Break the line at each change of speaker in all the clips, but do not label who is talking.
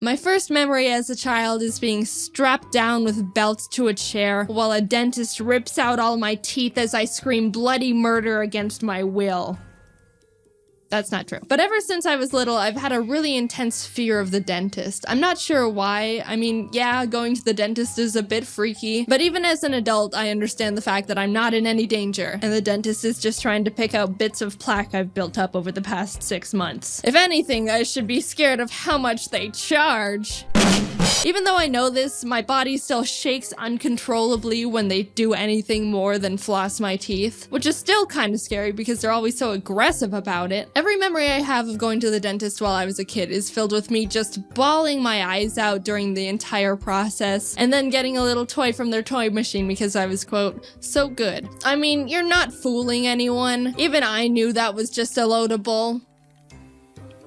My first memory as a child is being strapped down with belts to a chair while a dentist rips out all my teeth as I scream bloody murder against my will. That's not true. But ever since I was little, I've had a really intense fear of the dentist. I'm not sure why. I mean, yeah, going to the dentist is a bit freaky, but even as an adult, I understand the fact that I'm not in any danger, and the dentist is just trying to pick out bits of plaque I've built up over the past 6 months. If anything, I should be scared of how much they charge. Even though I know this, my body still shakes uncontrollably when they do anything more than floss my teeth, which is still kind of scary because they're always so aggressive about it. Every memory I have of going to the dentist while I was a kid is filled with me just bawling my eyes out during the entire process, and then getting a little toy from their toy machine because I was, quote, so good. I mean, you're not fooling anyone. Even I knew that was just a load of bull.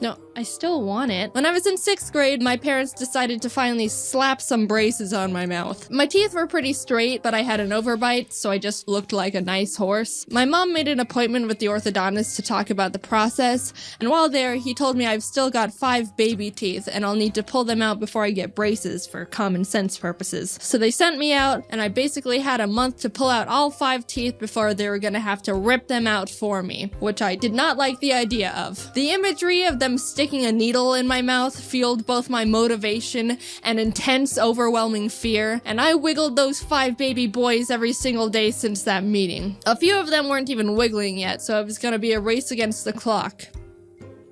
No, I still want it. When I was in 6th grade, my parents decided to finally slap some braces on my mouth. My teeth were pretty straight, but I had an overbite, so I just looked like a nice horse. My mom made an appointment with the orthodontist to talk about the process, and while there, he told me I've still got 5 baby teeth, and I'll need to pull them out before I get braces for common sense purposes. So they sent me out, and I basically had a month to pull out all 5 teeth before they were gonna have to rip them out for me, which I did not like the idea of. The imagery of them sticking a needle in my mouth fueled both my motivation and intense, overwhelming fear, and I wiggled those 5 baby boys every single day since that meeting. A few of them weren't even wiggling yet, so it was gonna be a race against the clock.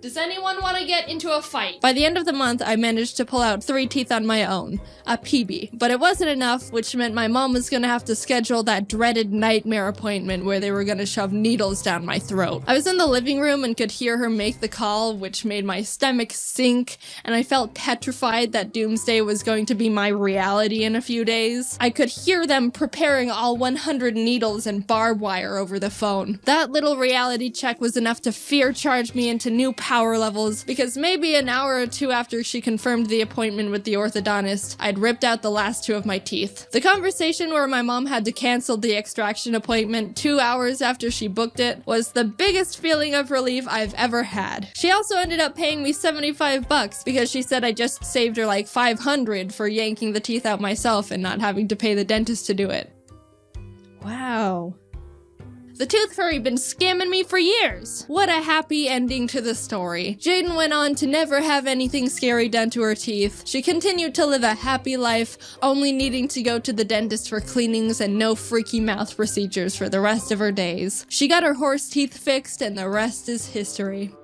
Does anyone want to get into a fight? By the end of the month, I managed to pull out 3 teeth on my own, a PB. But it wasn't enough, which meant my mom was gonna have to schedule that dreaded nightmare appointment where they were gonna shove needles down my throat. I was in the living room and could hear her make the call, which made my stomach sink, and I felt petrified that doomsday was going to be my reality in a few days. I could hear them preparing all 100 needles and barbed wire over the phone. That little reality check was enough to fear charge me into new power levels, because maybe an hour or 2 after she confirmed the appointment with the orthodontist, I'd ripped out the last 2 of my teeth. The conversation where my mom had to cancel the extraction appointment 2 hours after she booked it was the biggest feeling of relief I've ever had. She also ended up paying me $75 because she said I just saved her like $500 for yanking the teeth out myself and not having to pay the dentist to do it. Wow. The tooth fairy been scamming me for years. What a happy ending to the story. Jaden went on to never have anything scary done to her teeth. She continued to live a happy life, only needing to go to the dentist for cleanings and no freaky mouth procedures for the rest of her days. She got her horse teeth fixed, and the rest is history.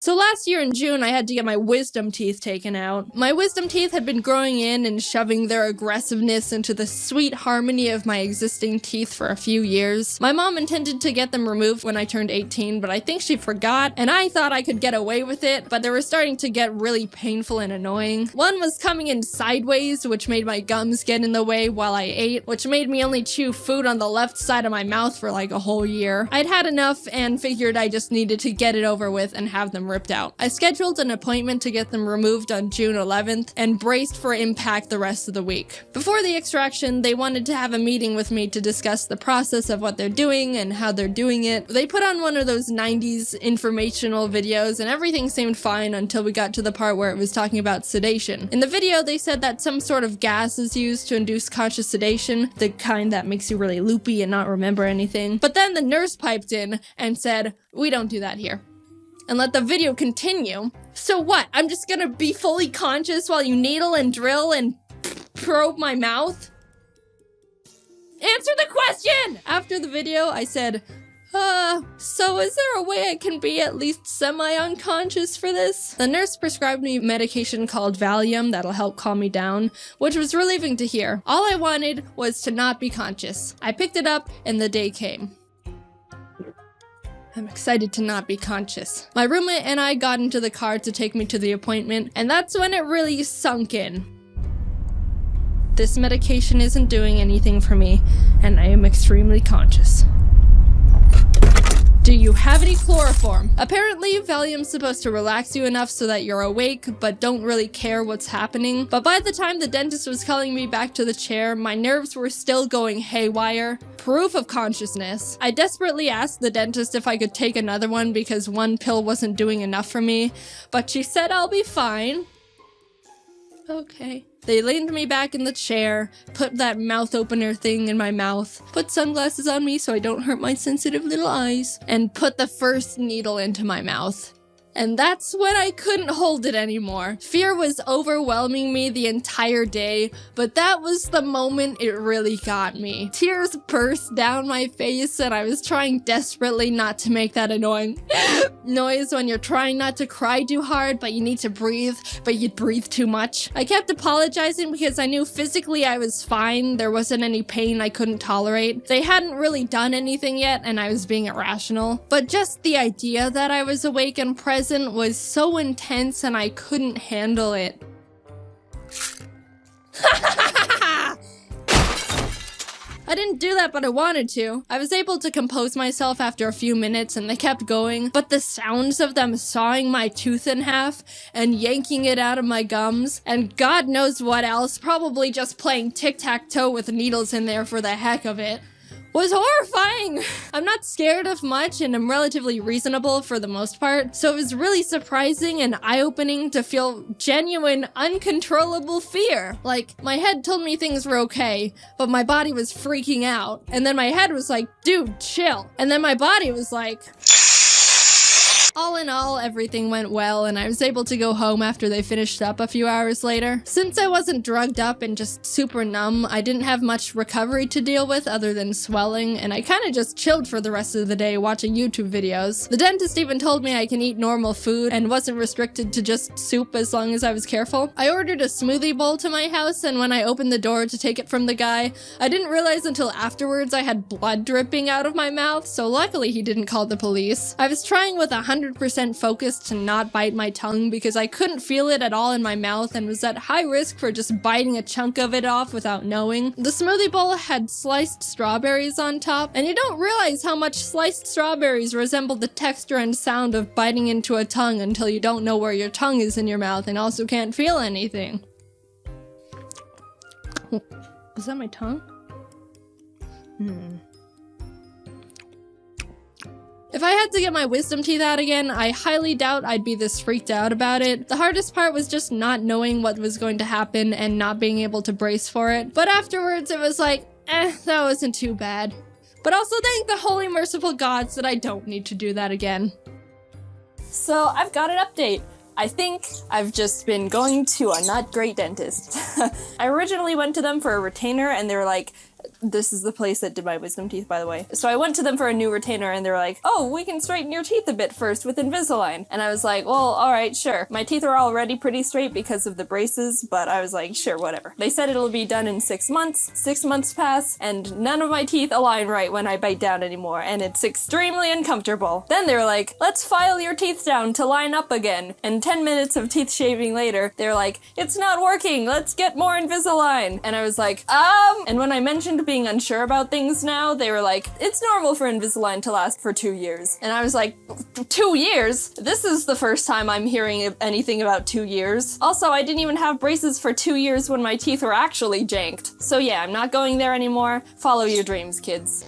So last year in June, I had to get my wisdom teeth taken out. My wisdom teeth had been growing in and shoving their aggressiveness into the sweet harmony of my existing teeth for a few years. My mom intended to get them removed when I turned 18, but I think she forgot, and I thought I could get away with it, but they were starting to get really painful and annoying. One was coming in sideways, which made my gums get in the way while I ate, which made me only chew food on the left side of my mouth for like a whole year. I'd had enough and figured I just needed to get it over with and have them ripped out. I scheduled an appointment to get them removed on June 11th and braced for impact the rest of the week. Before the extraction, they wanted to have a meeting with me to discuss the process of what they're doing and how they're doing it. They put on one of those 90s informational videos and everything seemed fine until we got to the part where it was talking about sedation. In the video, they said that some sort of gas is used to induce conscious sedation, the kind that makes you really loopy and not remember anything. But then the nurse piped in and said, "We don't do that here," and let the video continue. So what? I'm just gonna be fully conscious while you needle and drill and probe my mouth? Answer the question! After the video, I said, so is there a way I can be at least semi-unconscious for this? The nurse prescribed me medication called Valium that'll help calm me down, which was relieving to hear. All I wanted was to not be conscious. I picked it up and the day came. I'm excited to not be conscious. My roommate and I got into the car to take me to the appointment, and that's when it really sunk in. This medication isn't doing anything for me, and I am extremely conscious. Do you have any chloroform? Apparently, Valium's supposed to relax you enough so that you're awake, but don't really care what's happening. But by the time the dentist was calling me back to the chair, my nerves were still going haywire. Proof of consciousness. I desperately asked the dentist if I could take another one because one pill wasn't doing enough for me, but she said I'll be fine. Okay. They leaned me back in the chair, put that mouth opener thing in my mouth, put sunglasses on me so I don't hurt my sensitive little eyes, and put the first needle into my mouth. And that's when I couldn't hold it anymore. Fear was overwhelming me the entire day, but that was the moment it really got me. Tears burst down my face and I was trying desperately not to make that annoying noise when you're trying not to cry too hard, but you need to breathe, but you breathe too much. I kept apologizing because I knew physically I was fine. There wasn't any pain I couldn't tolerate. They hadn't really done anything yet and I was being irrational. But just the idea that I was awake and present was so intense and I couldn't handle it. I didn't do that, but I wanted to. I was able to compose myself after a few minutes and they kept going, but the sounds of them sawing my tooth in half and yanking it out of my gums, and God knows what else, probably just playing tic-tac-toe with needles in there for the heck of it, was horrifying. I'm not scared of much and I'm relatively reasonable for the most part, so it was really surprising and eye-opening to feel genuine, uncontrollable fear. Like, my head told me things were okay, but my body was freaking out. And then my head was like, dude, chill. And then my body was like... All in all, everything went well and I was able to go home after they finished up a few hours later. Since I wasn't drugged up and just super numb, I didn't have much recovery to deal with other than swelling, and I kinda just chilled for the rest of the day watching YouTube videos. The dentist even told me I can eat normal food and wasn't restricted to just soup as long as I was careful. I ordered a smoothie bowl to my house, and when I opened the door to take it from the guy, I didn't realize until afterwards I had blood dripping out of my mouth, so luckily he didn't call the police. I was trying with 100% focus to not bite my tongue because I couldn't feel it at all in my mouth and was at high risk for just biting a chunk of it off without knowing. The smoothie bowl had sliced strawberries on top, and you don't realize how much sliced strawberries resemble the texture and sound of biting into a tongue until you don't know where your tongue is in your mouth and also can't feel anything. Was that my tongue? If I had to get my wisdom teeth out again, I highly doubt I'd be this freaked out about it. The hardest part was just not knowing what was going to happen and not being able to brace for it. But afterwards it was like, that wasn't too bad. But also thank the holy merciful gods that I don't need to do that again. So I've got an update. I think I've just been going to a not great dentist. I originally went to them for a retainer and they were like, this is the place that did my wisdom teeth, by the way. So I went to them for a new retainer and they were like, oh, we can straighten your teeth a bit first with Invisalign. And I was like, well, all right, sure. My teeth are already pretty straight because of the braces, but I was like, sure, whatever. They said it'll be done in 6 months. 6 months pass and none of my teeth align right when I bite down anymore, and it's extremely uncomfortable. Then they were like, let's file your teeth down to line up again. And 10 minutes of teeth shaving later, they're like, it's not working, let's get more Invisalign. And I was like, and when I mentioned being unsure about things now, they were like, it's normal for Invisalign to last for 2 years. And I was like, 2 years? This is the first time I'm hearing anything about 2 years. Also, I didn't even have braces for 2 years when my teeth were actually janked. So yeah, I'm not going there anymore. Follow your dreams, kids.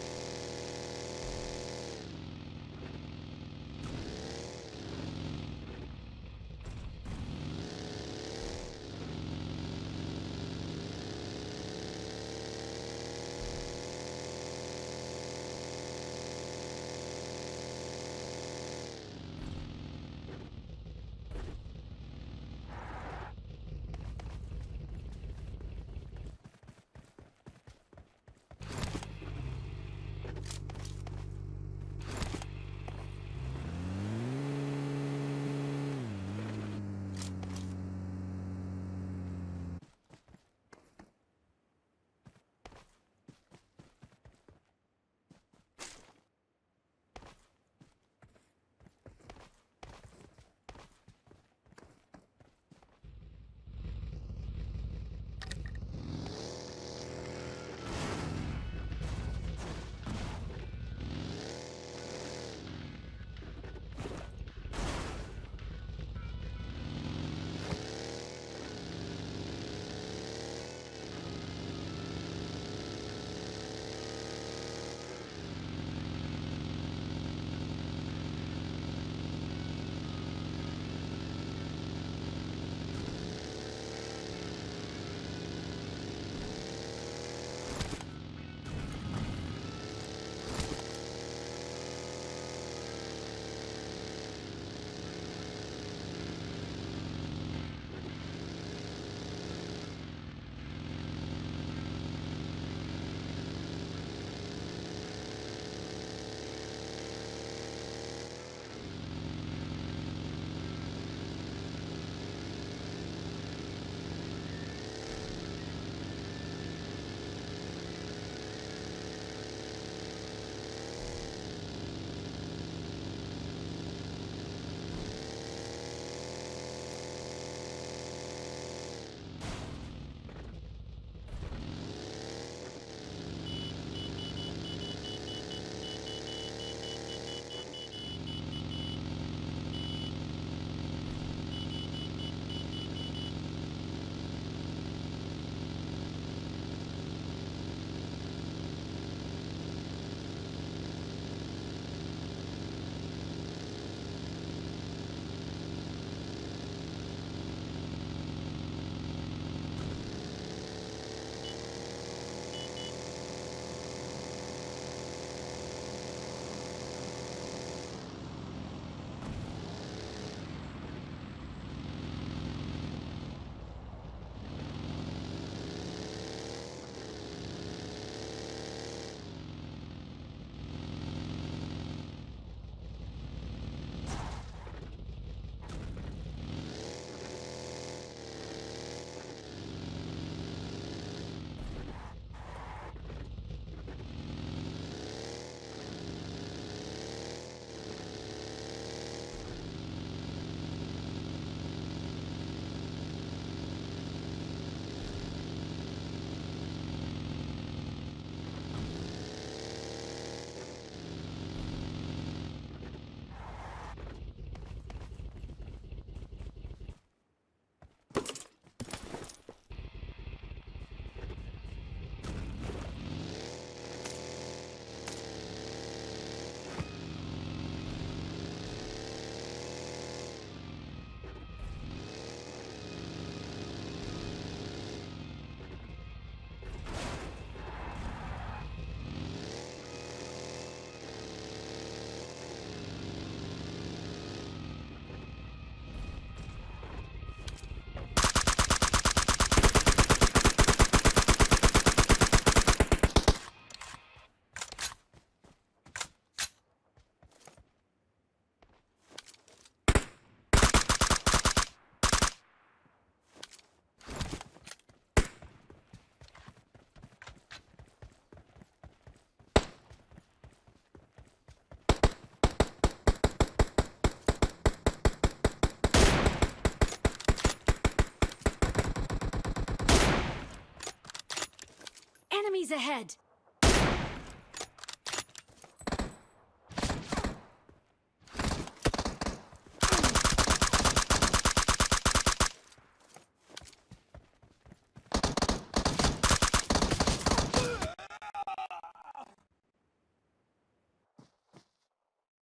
Enemies ahead!